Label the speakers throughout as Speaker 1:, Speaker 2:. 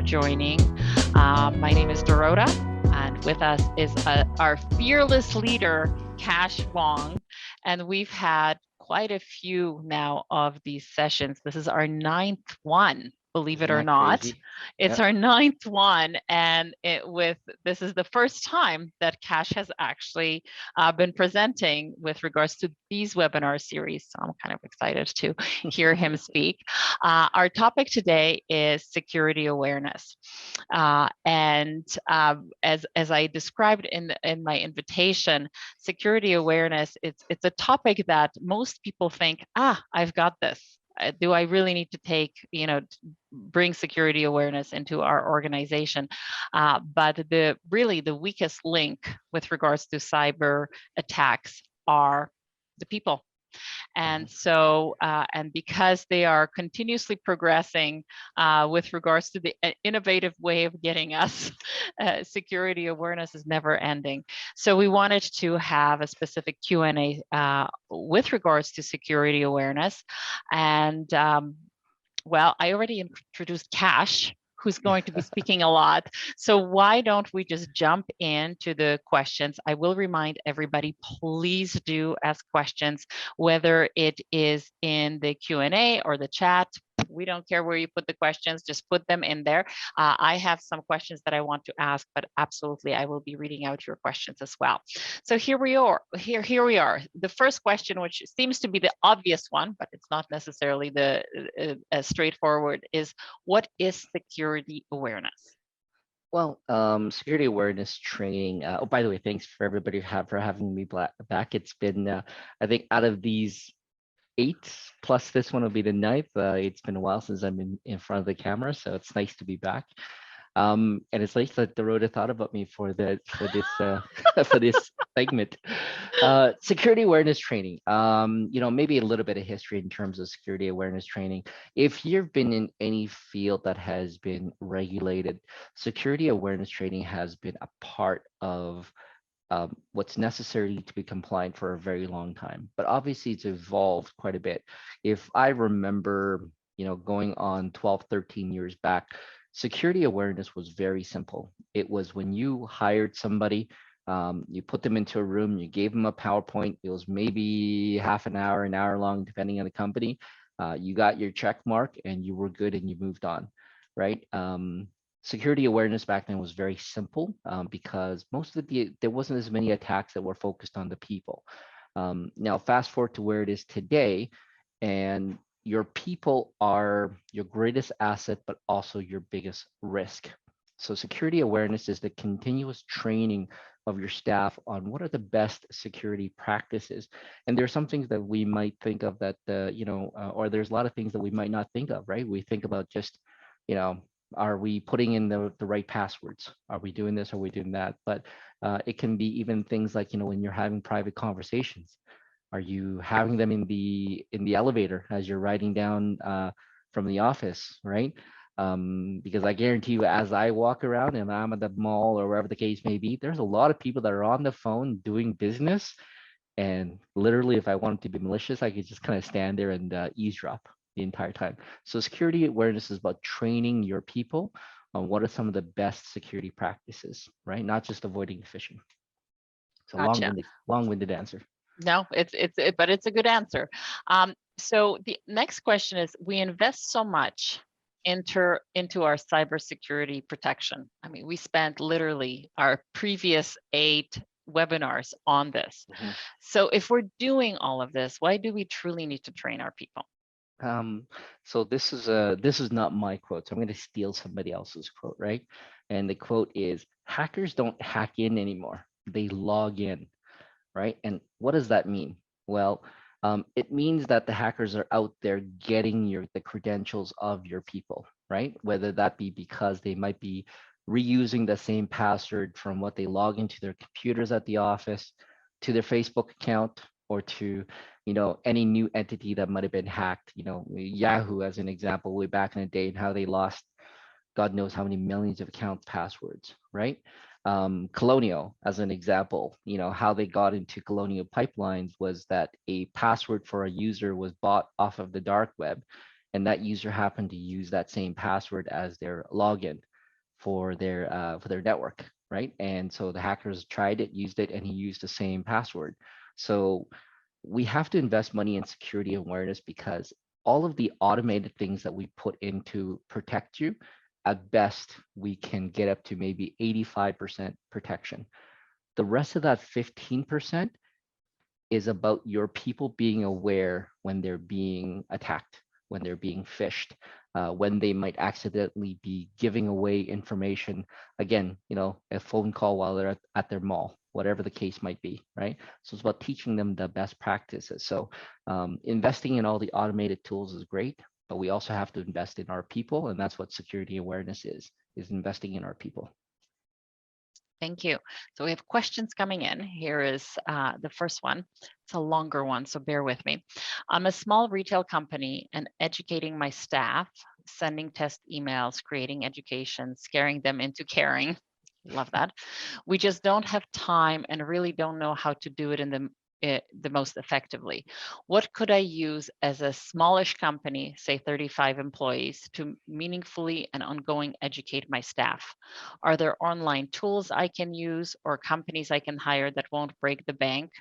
Speaker 1: joining. My name is Dorota, and with us is our fearless leader, Cash Wong. And we've had quite a few now of these sessions. This is our ninth one. Believe it
Speaker 2: Isn't
Speaker 1: or
Speaker 2: that
Speaker 1: not,
Speaker 2: crazy?
Speaker 1: it's
Speaker 2: Yep.
Speaker 1: our ninth one, and this is the first time that Cash has actually been presenting with regards to these webinar series. So I'm kind of excited to hear him speak. Our topic today is security awareness, and as I described in my invitation, security awareness it's a topic that most people think, I've got this. Do I really need to bring security awareness into our organization? But the weakest link with regards to cyber attacks are the people. And
Speaker 2: Mhm.
Speaker 1: so, and because they are continuously progressing with regards to the innovative way of getting us, security awareness is never ending. So we wanted to have a specific Q&A with regards to security awareness. And well, I already introduced Cash, who's going to be speaking a lot. So why don't we just jump into the questions? I will remind everybody, please do ask questions, whether it is in the Q&A or the chat. We don't care where you put the questions, just put them in there. I have some questions that I want to ask, but absolutely, I will be reading out your questions as well. So here we are. Here we are. The first question, which seems to be the obvious one, but it's not necessarily the straightforward, is what is security awareness?
Speaker 2: Well, security awareness training. Oh, by the way, thanks for everybody for having me back. It's been, I think, out of these eight plus this one will be the ninth. It's been a while since I'm in front of the camera, so it's nice to be back. And it's nice that Dorota thought about me for this for this segment. Security awareness training. Maybe a little bit of history in terms of security awareness training. If you've been in any field that has been regulated, security awareness training has been a part of what's necessary to be compliant for a very long time. But obviously, it's evolved quite a bit. If I remember, going on 12, 13 years back, security awareness was very simple. It was when you hired somebody, you put them into a room, you gave them a PowerPoint. It was maybe half an hour long, depending on the company. You got your check mark and you were good and you moved on, right? Security awareness back then was very simple because most of there wasn't as many attacks that were focused on the people. Now, fast forward to where it is today, and your people are your greatest asset, but also your biggest risk. So security awareness is the continuous training of your staff on what are the best security practices. And there's some things that we might think of that, or there's a lot of things that we might not think of, right? We think about just, you know, are we putting in the right passwords? Are we doing this? Are we doing that? But it can be even things like, when you're having private conversations, are you having them in the elevator as you're riding down from the office, right? Because I guarantee you, as I walk around and I'm at the mall or wherever the case may be, there's a lot of people that are on the phone doing business. And literally, if I wanted to be malicious, I could just kind of stand there and eavesdrop the entire time. So security awareness is about training your people on what are some of the best security practices, right? Not just avoiding phishing. It's a
Speaker 1: Gotcha.
Speaker 2: long-winded answer.
Speaker 1: No, but it's a good answer. So the next question is: we invest so much into our cybersecurity protection. I mean, we spent literally our previous 8 webinars on this.
Speaker 2: Mhm.
Speaker 1: So if we're doing all of this, why do we truly need to train our people?
Speaker 2: So this is not my quote. So I'm going to steal somebody else's quote, right? And the quote is, "Hackers don't hack in anymore; they log in." Right? And what does that mean? Well, it means that the hackers are out there getting the credentials of your people, right? Whether that be because they might be reusing the same password from what they log into their computers at the office to their Facebook account or to, any new entity that might have been hacked, Yahoo as an example, way back in the day, and how they lost God knows how many millions of account passwords, right? Colonial, as an example, how they got into Colonial pipelines was that a password for a user was bought off of the dark web, and that user happened to use that same password as their login. for their network, right? And so the hackers tried it, used it, and he used the same password. So we have to invest money in security awareness because all of the automated things that we put in to protect you, at best, we can get up to maybe 85% protection. The rest of that 15% is about your people being aware when they're being attacked, when they're being phished, when they might accidentally be giving away information. Again, a phone call while they're at their mall, whatever the case might be, right? So it's about teaching them the best practices. So investing in all the automated tools is great, but we also have to invest in our people, and that's what security awareness is investing in our people.
Speaker 1: Thank you. So we have questions coming in. Here is the first one. It's a longer one, so bear with me. I'm a small retail company and educating my staff, sending test emails, creating education, scaring them into caring. Love that. We just don't have time and really don't know how to do it in the most effectively. What could I use as a smallish company, say 35 employees, to meaningfully and ongoing educate my staff? Are there online tools I can use or companies I can hire that won't break the bank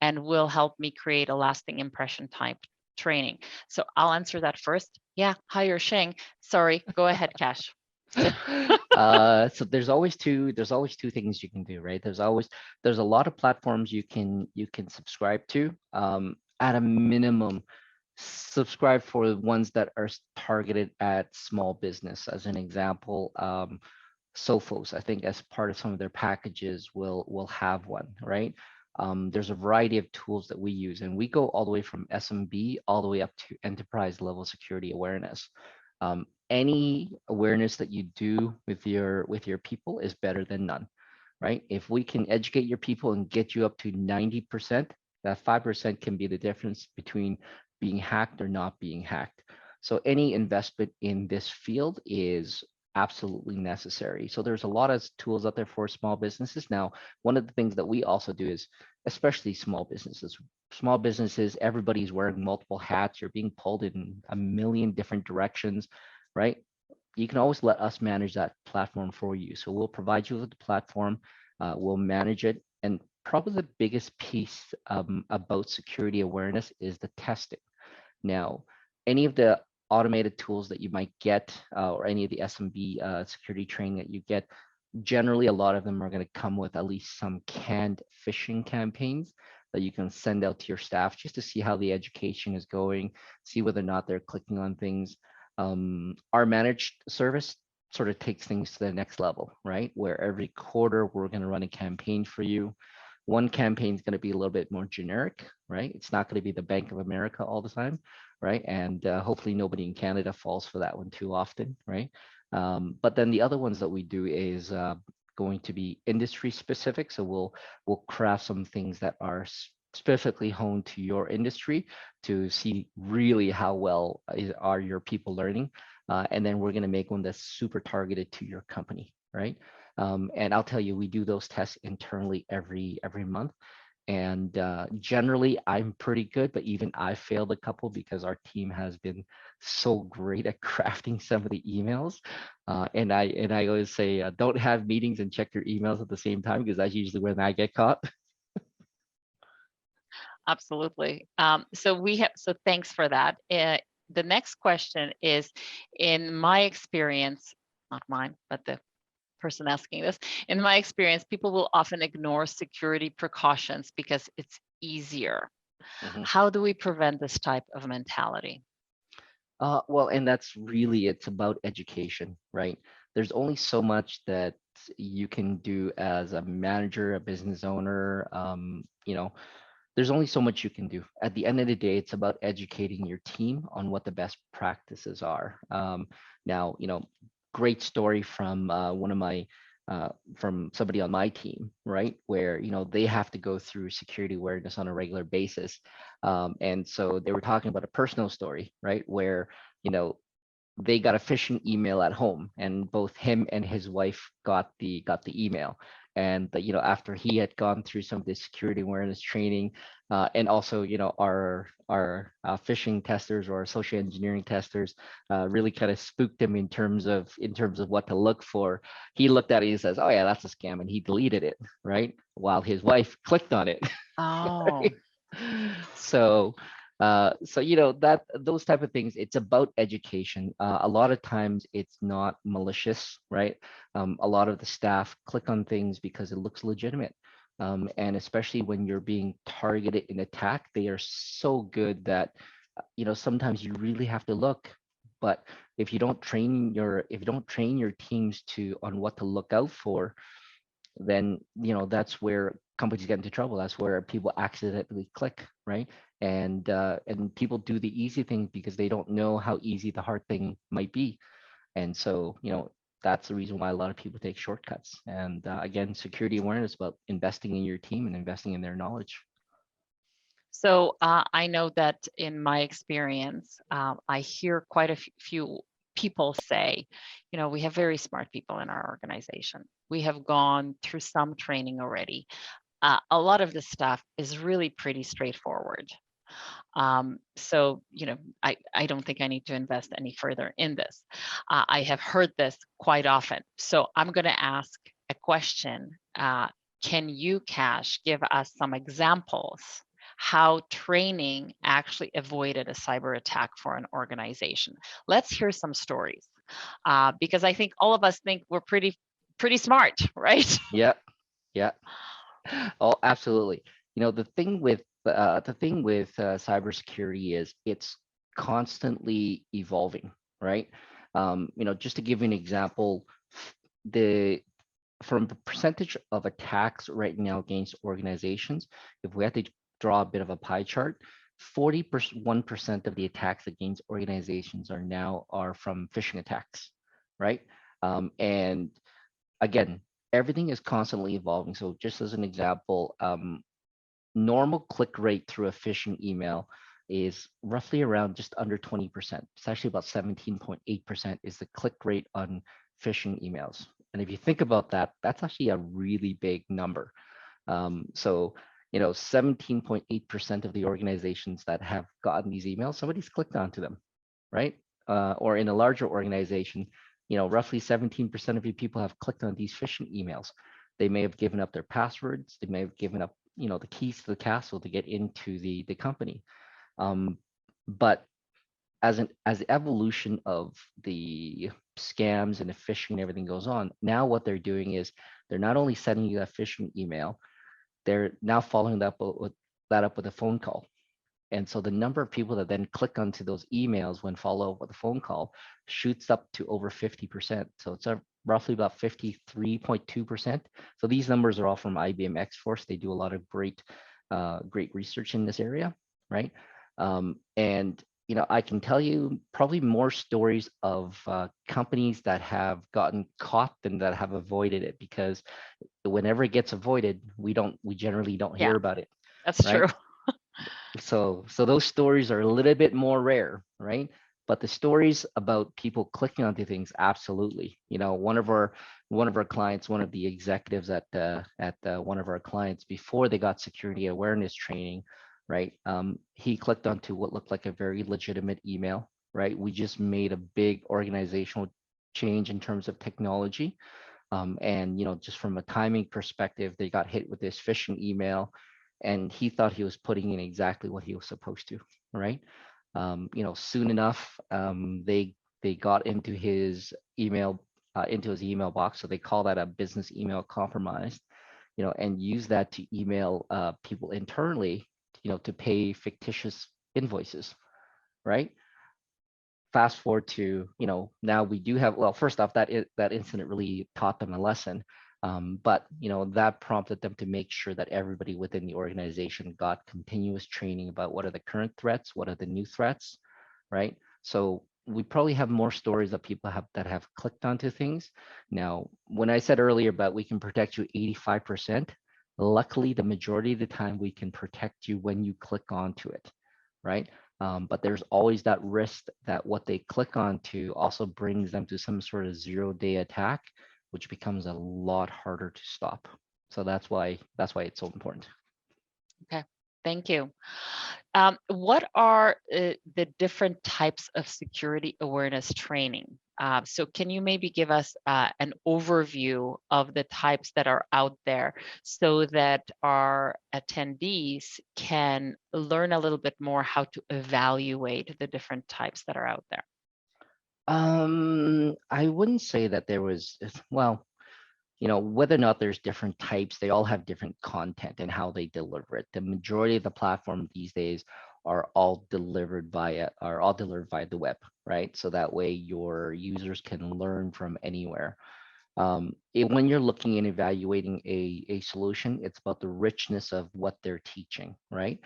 Speaker 1: and will help me create a lasting impression type training? So I'll answer that first. Yeah, hire Sheng. Sorry, go ahead, Cash.
Speaker 2: So there's always two things you can do, right? There's a lot of platforms you can subscribe to. At a minimum, subscribe for the ones that are targeted at small business. As an example, Sophos, I think as part of some of their packages will have one, right? There's a variety of tools that we use, and we go all the way from SMB all the way up to enterprise level security awareness. Any awareness that you do with your people is better than none, right? If we can educate your people and get you up to 90%, that 5% can be the difference between being hacked or not being hacked. So any investment in this field is absolutely necessary. So there's a lot of tools out there for small businesses. Now, one of the things that we also do is, especially small businesses, everybody's wearing multiple hats. You're being pulled in a million different directions, right? You can always let us manage that platform for you. So we'll provide you with the platform, we'll manage it. And probably the biggest piece about security awareness is the testing. Now, any of the automated tools that you might get, or any of the SMB security training that you get, generally a lot of them are going to come with at least some canned phishing campaigns that you can send out to your staff just to see how the education is going, see whether or not they're clicking on things. Our managed service sort of takes things to the next level, right? Where every quarter we're going to run a campaign for you. One campaign is going to be a little bit more generic, right? It's not going to be the Bank of America all the time, right? And hopefully nobody in Canada falls for that one too often, right? But then the other ones that we do is going to be industry specific. So we'll craft some things that are specifically honed to your industry to see really how well are your people learning. And then we're going to make one that's super targeted to your company, right? And I'll tell you, we do those tests internally every month. And generally, I'm pretty good, but even I failed a couple because our team has been so great at crafting some of the emails. And I always say, don't have meetings and check your emails at the same time because that's usually when I get caught.
Speaker 1: Absolutely. So thanks for that. The next question is, in my experience, not mine, but the person asking this, in my experience, people will often ignore security precautions because it's easier.
Speaker 2: Mhm.
Speaker 1: How do we prevent this type of mentality?
Speaker 2: Well, and it's about education, right? There's only so much that you can do as a manager, a business owner. There's only so much you can do. At the end of the day, it's about educating your team on what the best practices are. Now, great story from one of my from somebody on my team, right? Where they have to go through security awareness on a regular basis, and so they were talking about a personal story, right? Where you know they got a phishing email at home, and both him and his wife got the email, And after he had gone through some of the security awareness training, and also our phishing testers or our social engineering testers really kind of spooked him in terms of what to look for. He looked at it and says, "Oh yeah, that's a scam," and he deleted it, right? While his wife clicked on it.
Speaker 1: Oh,
Speaker 2: So that those type of things, it's about education. A lot of times it's not malicious, right? A lot of the staff click on things because it looks legitimate. And especially when you're being targeted in attack, they are so good that sometimes you really have to look. But if you don't train your teams to on what to look out for, then that's where companies get into trouble. That's where people accidentally click, right? And people do the easy thing because they don't know how easy the hard thing might be. And so that's the reason why a lot of people take shortcuts. And again, security awareness about investing in your team and investing in their knowledge.
Speaker 1: so I know that in my experience, I hear quite a few people say, we have very smart people in our organization. We have gone through some training already. A lot of this stuff is really pretty straightforward. So, I don't think I need to invest any further in this. I have heard this quite often. So I'm going to ask a question. Can you, Cash, give us some examples how training actually avoided a cyber attack for an organization? Let's hear some stories, because I think all of us think we're pretty smart, right?
Speaker 2: Yeah, yeah. Oh, absolutely. The thing with cybersecurity is it's constantly evolving, right? Just to give you an example, the from the percentage of attacks right now against organizations, if we had to draw a bit of a pie chart, 41% of the attacks against organizations are from phishing attacks, right? And again, everything is constantly evolving. So just as an example, normal click rate through a phishing email is roughly around just under 20%. It's actually about 17.8% is the click rate on phishing emails. And if you think about that, that's actually a really big number. So 17.8% of the organizations that have gotten these emails, somebody's clicked onto them, right? Or in a larger organization, roughly 17% of you people have clicked on these phishing emails. They may have given up their passwords. They may have given up, the keys to the castle to get into the company. Um, but as the evolution of the scams and the phishing and everything goes on, now what they're doing is they're not only sending you that phishing email, they're now following that up with a phone call. And so the number of people that then click onto those emails when follow up with a phone call shoots up to over 50%. So it's roughly about 53.2%. So these numbers are all from IBM X-Force. They do a lot of great research in this area, right? And I can tell you probably more stories of companies that have gotten caught than that have avoided it, because whenever it gets avoided, we generally don't
Speaker 1: Yeah,
Speaker 2: hear about it,
Speaker 1: that's true.
Speaker 2: right? So those stories are a little bit more rare, right? But the stories about people clicking onto things, absolutely. One of our clients, one of the executives at one of our clients, before they got security awareness training, right? He clicked onto what looked like a very legitimate email, right? We just made a big organizational change in terms of technology, and just from a timing perspective, they got hit with this phishing email, and he thought he was putting in exactly what he was supposed to, right? Soon enough, they got into his email box. So they call that a business email compromise, and use that to email people internally, to pay fictitious invoices, right? Fast forward to now we do have, well, first off, that incident really taught them a lesson, but that prompted them to make sure that everybody within the organization got continuous training about what are the current threats, what are the new threats, right? So we probably have more stories that people have that have clicked onto things. Now, when I said earlier about we can protect you 85%, luckily the majority of the time we can protect you when you click onto it, right? But there's always that risk that what they click onto also brings them to some sort of zero-day attack, which becomes a lot harder to stop. So that's why it's so important.
Speaker 1: Okay, thank you. What are the different types of security awareness training? So can you maybe give us an overview of the types that are out there so that our attendees can learn a little bit more how to evaluate the different types that are out there?
Speaker 2: I wouldn't say that there was, well, whether or not there's different types, they all have different content and how they deliver it. The majority of the platform these days are all delivered via the web, right? So that way your users can learn from anywhere. When you're looking and evaluating a solution, it's about the richness of what they're teaching, right?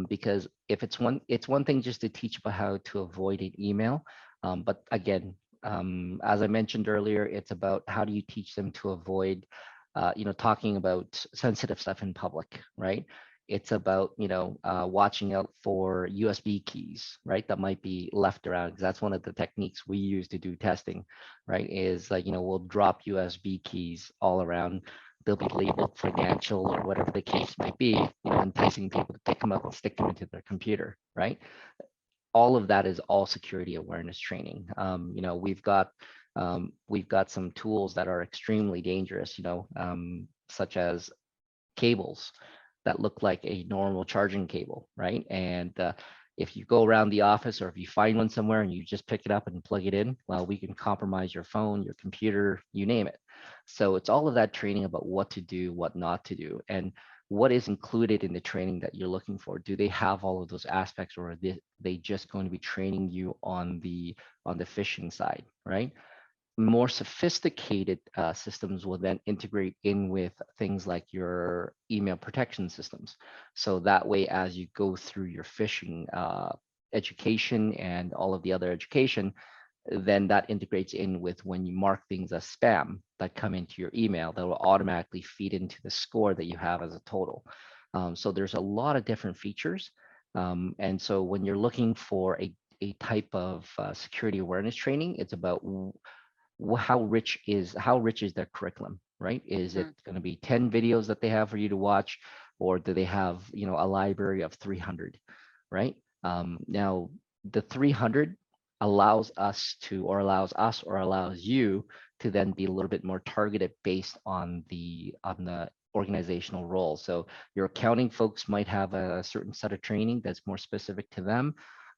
Speaker 2: Because if it's one thing just to teach about how to avoid an email, but again, as I mentioned earlier, it's about how do you teach them to avoid, talking about sensitive stuff in public, right? It's about, watching out for USB keys, right? That might be left around, because that's one of the techniques we use to do testing, right? Is like, we'll drop USB keys all around. They'll be labeled financial or whatever the case might be, enticing people to pick them up and stick them into their computer, right? All of that is all security awareness training. We've got some tools that are extremely dangerous, such as cables that look like a normal charging cable, right? And if you go around the office or if you find one somewhere and you just pick it up and plug it in, well, we can compromise your phone, your computer, you name it. So it's all of that training about what to do, what not to do, and what is included in the training that you're looking for. Do they have all of those aspects, or are they just going to be training you on the phishing side, right? More sophisticated systems will then integrate in with things like your email protection systems. So that way, as you go through your phishing education and all of the other education, then that integrates in with when you mark things as spam that come into your email, that will automatically feed into the score that you have as a total. So there's a lot of different features. And so when you're looking for a type of security awareness training, it's about how rich is their curriculum, right? Is it
Speaker 1: Mhm,
Speaker 2: going to be 10 videos that they have for you to watch, or do they have, a library of 300, right? Now the 300 allows us or allows you to then be a little bit more targeted based on the organizational role. So your accounting folks might have a certain set of training that's more specific to them.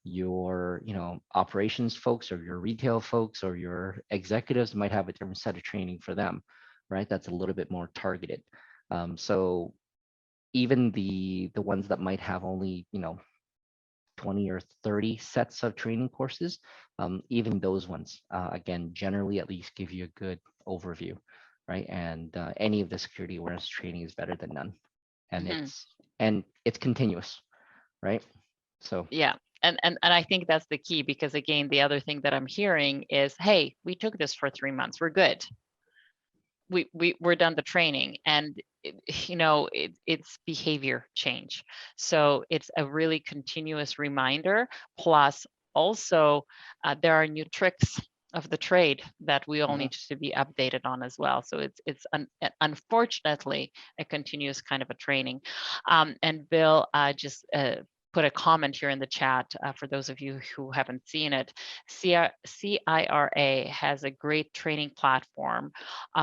Speaker 2: Your operations folks or your retail folks or your executives might have a different set of training for them, right? That's a little bit more targeted. So even the ones that might have only 20 or 30 sets of training courses, even those ones, again, generally at least give you a good overview, right? And any of the security awareness training is better than none, and
Speaker 1: mhm.
Speaker 2: it's continuous, right? So
Speaker 1: Yeah. And I think that's the key, because again, the other thing that I'm hearing is, hey, we took this for 3 months. We're good. We're done the training, and it's behavior change. So it's a really continuous reminder. Plus, also, there are new tricks of the trade that we all
Speaker 2: mhm.
Speaker 1: need to be updated on as well. So unfortunately a continuous kind of a training. And Bill just put a comment here in the chat for those of you who haven't seen it. CIRA has a great training platform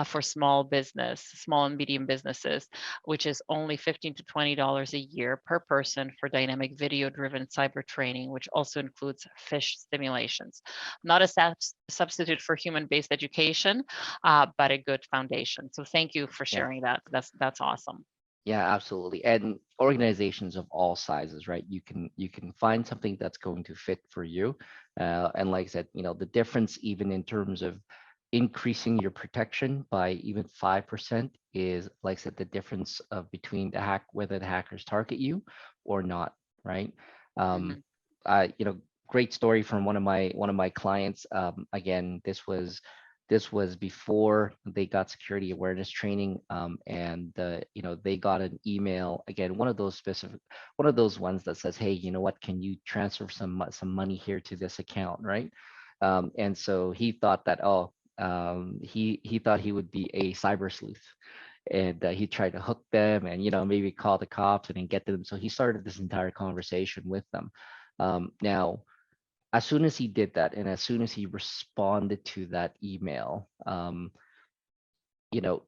Speaker 1: for small and medium businesses, which is only $15 to $20 a year per person for dynamic video-driven cyber training, which also includes fish simulations. Not a substitute for human-based education, but a good foundation. So thank you for
Speaker 2: Yeah.
Speaker 1: sharing that. That's awesome.
Speaker 2: Yeah, absolutely. And organizations of all sizes, right? You can find something that's going to fit for you. And like I said, the difference even in terms of increasing your protection by even 5% is, like I said, the difference of between whether the hackers target you or not, right? Um,
Speaker 1: Mhm.
Speaker 2: I, great story from one of my clients. Again, this was before they got security awareness training, and they got an email, again, one of those ones that says, hey, you know what, can you transfer some money here to this account, right? And so he thought that, he thought he would be a cyber sleuth, and he tried to hook them, and maybe call the cops and then get to them. So he started this entire conversation with them. Now, as soon as he did that, and as soon as he responded to that email,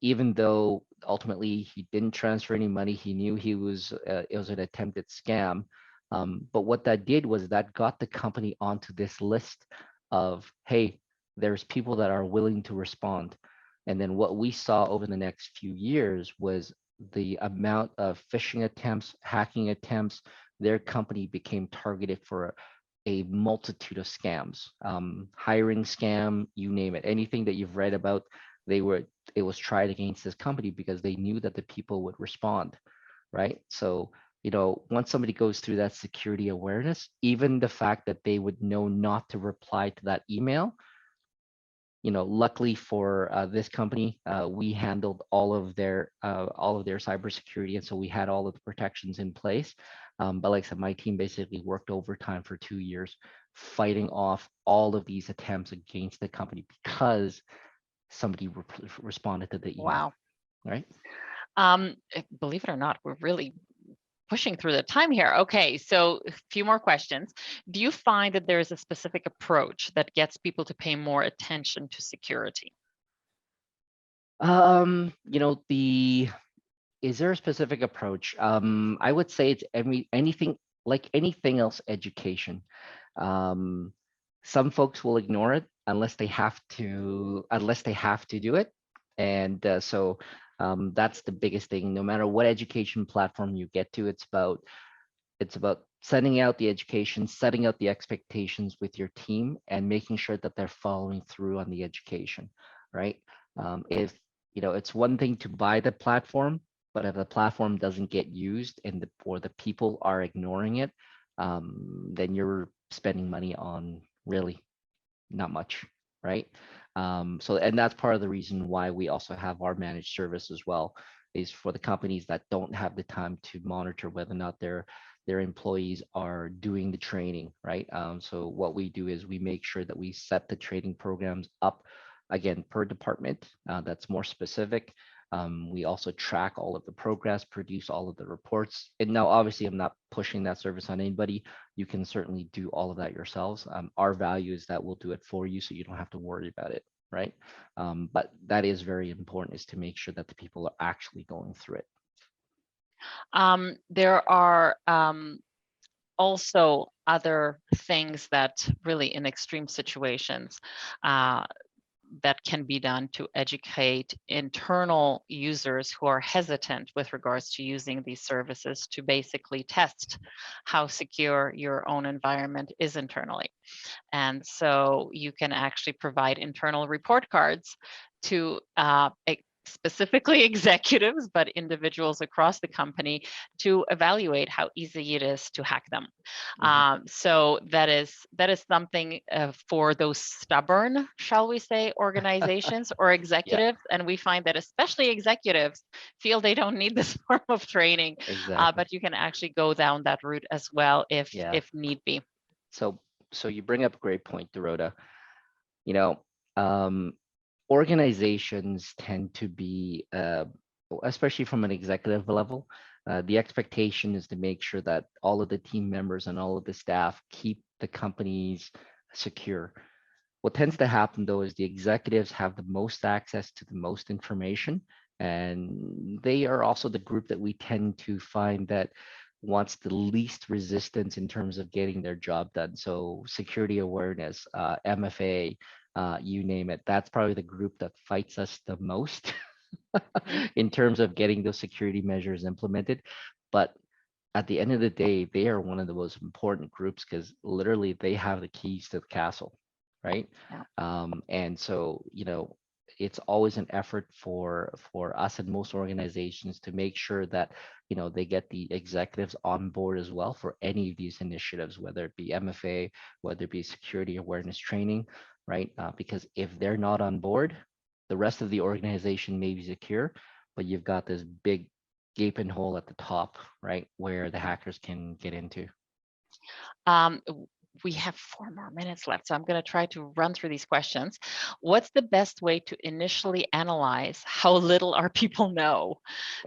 Speaker 2: even though ultimately he didn't transfer any money, he knew it was an attempted scam. But what that did was that got the company onto this list of, hey, there's people that are willing to respond. And then what we saw over the next few years was the amount of phishing attempts, hacking attempts. Their company became targeted for a multitude of scams, hiring scam, you name it, anything that you've read about. It was tried against this company because they knew that the people would respond, right? So, once somebody goes through that security awareness, even the fact that they would know not to reply to that email, luckily for this company, we handled all of their cybersecurity, and so we had all of the protections in place. But like I said, my team basically worked overtime for 2 years, fighting off all of these attempts against the company because somebody responded to the email,
Speaker 1: Wow.
Speaker 2: right?
Speaker 1: Believe it or not, we're really pushing through the time here. Okay, so a few more questions. Do you find that there is a specific approach that gets people to pay more attention to security?
Speaker 2: The Is there a specific approach? I would say it's anything, like anything else, education. Um, some folks will ignore it unless they have to do it. And that's the biggest thing. No matter what education platform you get to, it's about sending out the education, setting out the expectations with your team, and making sure that they're following through on the education, right? If it's one thing to buy the platform, but if the platform doesn't get used or the people are ignoring it, then you're spending money on really not much, right? And that's part of the reason why we also have our managed service as well, is for the companies that don't have the time to monitor whether or not their employees are doing the training, right? So what we do is we make sure that we set the training programs up again per department, that's more specific. We also track all of the progress, produce all of the reports. And now, obviously, I'm not pushing that service on anybody. You can certainly do all of that yourselves. Our value is that we'll do it for you, so you don't have to worry about it, right? But that is very important, is to make sure that the people are actually going through it.
Speaker 1: There are also other things that really, in extreme situations, that can be done to educate internal users who are hesitant with regards to using these services, to basically test how secure your own environment is internally. And so you can actually provide internal report cards to specifically executives, but individuals across the company, to evaluate how easy it is to hack them. So that is something for those stubborn, shall we say, organizations or
Speaker 2: Yeah,
Speaker 1: executives. And we find that especially executives feel they don't need this form of training,
Speaker 2: exactly.
Speaker 1: but you can actually go down that route as well
Speaker 2: Yeah.
Speaker 1: if need be.
Speaker 2: So you bring up a great point, Dorota. You know, um, Organizations tend to be, especially from an executive level, the expectation is to make sure that all of the team members and all of the staff keep the companies secure. What tends to happen though is the executives have the most access to the most information, and they are also the group that we tend to find that wants the least resistance in terms of getting their job done. So security awareness, MFA, you name it, that's probably the group that fights us the most in terms of getting those security measures implemented. But at the end of the day, they are one of the most important groups because literally they have the keys to the castle, right?
Speaker 1: Yeah.
Speaker 2: And so, it's always an effort for us and most organizations to make sure that they get the executives on board as well for any of these initiatives, whether it be MFA, whether it be security awareness training, right? Because if they're not on board, the rest of the organization may be secure, but you've got this big gaping hole at the top, right, where the hackers can get into.
Speaker 1: Um, we have 4 more minutes left, so I'm going to try to run through these questions. What's the best way to initially analyze how little our people know,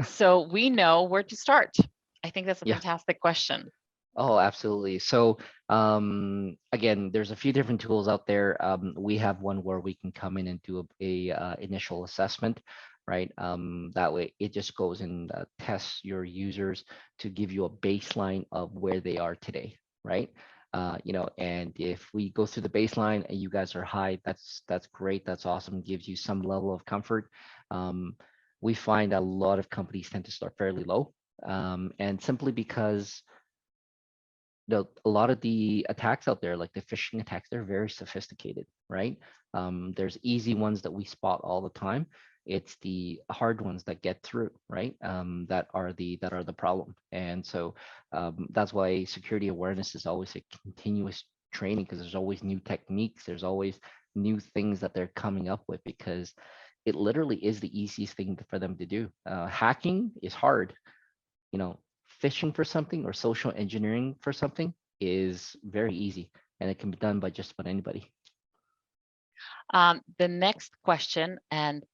Speaker 1: so we know where to start? I think that's a
Speaker 2: Yeah.
Speaker 1: fantastic question.
Speaker 2: Oh, absolutely. So, again, there's a few different tools out there. We have one where we can come in and do a initial assessment, right? That way, it just goes and tests your users to give you a baseline of where they are today, right? And if we go through the baseline and you guys are high, that's great. That's awesome. Gives you some level of comfort. Um, we find a lot of companies tend to start fairly low, and simply because a lot of the attacks out there, like the phishing attacks, they're very sophisticated, right? There's easy ones that we spot all the time. It's the hard ones that get through, right? That are the problem. And so that's why security awareness is always a continuous training, because there's always new techniques, there's always new things that they're coming up with, because it literally is the easiest thing for them to do. Hacking is hard, you know, phishing for something or social engineering for something is very easy, and it can be done by just about anybody.
Speaker 1: The next question, and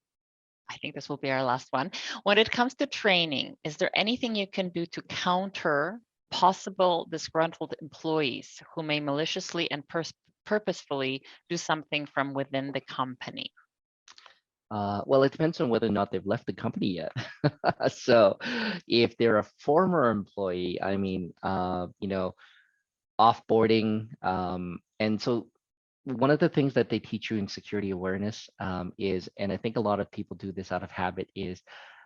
Speaker 1: I think this will be our last one. When it comes to training, is there anything you can do to counter possible disgruntled employees who may maliciously and purposefully do something from within the company?
Speaker 2: Well, it depends on whether or not they've left the company yet. So if they're a former employee, I mean, offboarding, and so one of the things that they teach you in security awareness is, and I think a lot of people do this out of habit, is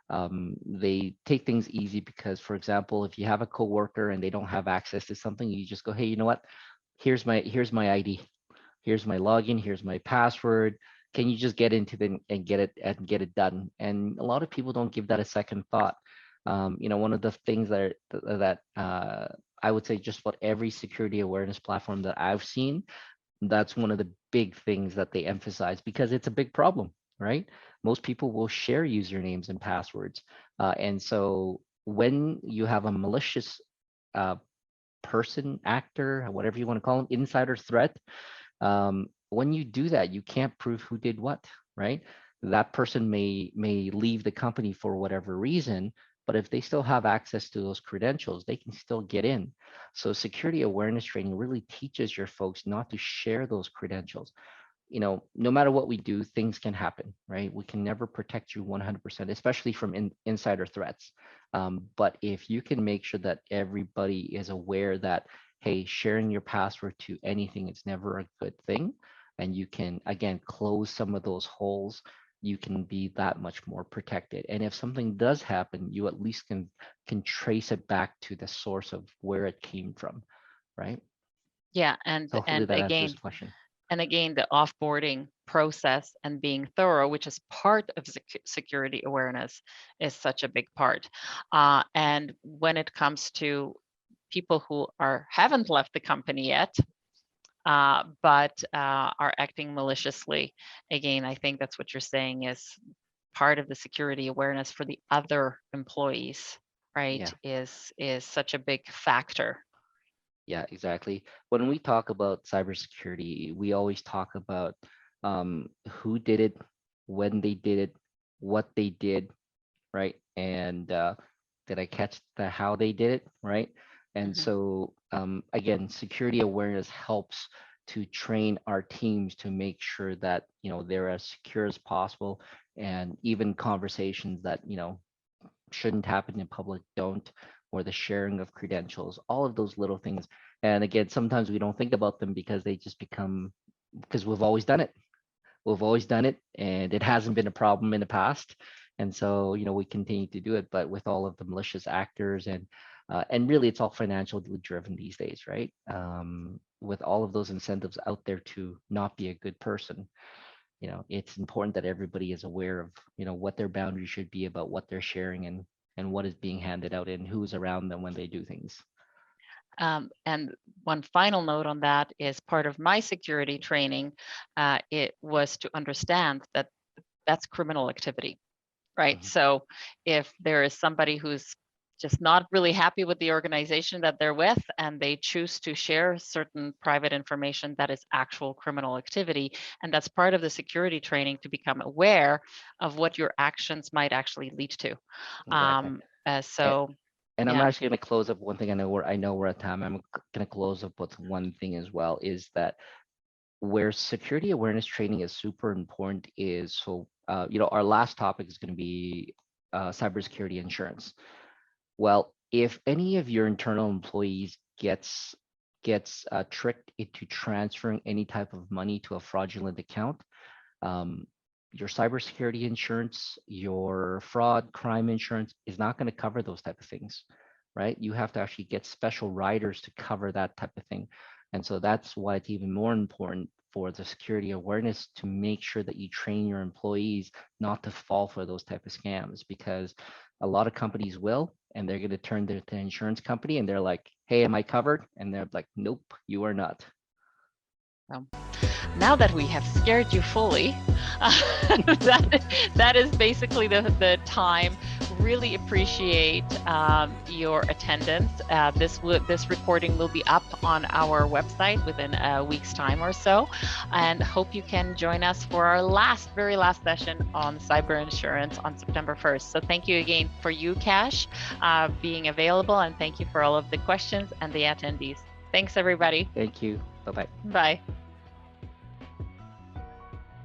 Speaker 2: they take things easy because, for example, if you have a coworker and they don't have access to something, you just go, hey, you know what? Here's my ID. Here's my login. Here's my password. Can you just get into them and get it done? And a lot of people don't give that a second thought. One of the things that I would say just about every security awareness platform that I've seen, that's one of the big things that they emphasize, because it's a big problem, right? Most people will share usernames and passwords. And so when you have a malicious uh, person, actor, whatever you want to call them, insider threat, when you do that, you can't prove who did what, right? That person may leave the company for whatever reason, but if they still have access to those credentials, they can still get in. So security awareness training really teaches your folks not to share those credentials. No matter what we do, things can happen, right? We can never protect you 100%, especially from insider threats. But if you can make sure that everybody is aware that, hey, sharing your password to anything is never a good thing, and you can, again, close some of those holes, you can be that much more protected. And if something does happen, you at least can trace it back to the source of where it came from, right?
Speaker 1: Yeah, and
Speaker 2: So hopefully
Speaker 1: and
Speaker 2: that answers
Speaker 1: again,
Speaker 2: the question.
Speaker 1: and again, the offboarding process and being thorough, which is part of security awareness, is such a big part. And when it comes to people who haven't left the company yet, but are acting maliciously, again, I think that's what you're saying is part of the security awareness for the other employees, right?
Speaker 2: Yeah.
Speaker 1: Is such a big factor.
Speaker 2: Yeah, exactly. When we talk about cybersecurity, we always talk about who did it, when they did it, what they did, right? And did I catch the how they did it, right? And
Speaker 1: Mhm.
Speaker 2: so again, security awareness helps to train our teams to make sure that they're as secure as possible, and even conversations that shouldn't happen in public don't, or the sharing of credentials, all of those little things. And again, sometimes we don't think about them because they just become, because we've always done it. We've always done it, and it hasn't been a problem in the past. And so, we continue to do it, but with all of the malicious actors and really it's all financially driven these days, right? With all of those incentives out there to not be a good person, it's important that everybody is aware of, what their boundaries should be about what they're sharing and what is being handed out and who's around them when they do things.
Speaker 1: And one final note on that is part of my security training. It was to understand that that's criminal activity, right?
Speaker 2: Mhm.
Speaker 1: So if there is somebody who's just not really happy with the organization that they're with, and they choose to share certain private information that is actual criminal activity. And that's part of the security training, to become aware of what your actions might actually lead to.
Speaker 2: Exactly.
Speaker 1: So
Speaker 2: And I'm
Speaker 1: yeah.
Speaker 2: actually going to close up one thing. I know we're at time. I'm going to close up with one thing as well, is that where security awareness training is super important is, so our last topic is going to be cybersecurity insurance. Well, if any of your internal employees gets tricked into transferring any type of money to a fraudulent account, um, your cybersecurity insurance, your fraud crime insurance is not going to cover those type of things, right? You have to actually get special riders to cover that type of thing. And so that's why it's even more important for the security awareness to make sure that you train your employees not to fall for those type of scams, because a lot of companies will, and they're going to turn to the insurance company and they're like, hey, am I covered? And they're like, nope, you are not.
Speaker 1: Now that we have scared you fully, that is basically the time. Really appreciate your attendance. This recording will be up on our website within a week's time or so, and hope you can join us for our very last session on cyber insurance on September 1st. So thank you again for you, Cash, being available, and thank you for all of the questions and the attendees. Thanks, everybody.
Speaker 2: Thank you. Bye-bye.
Speaker 1: Bye.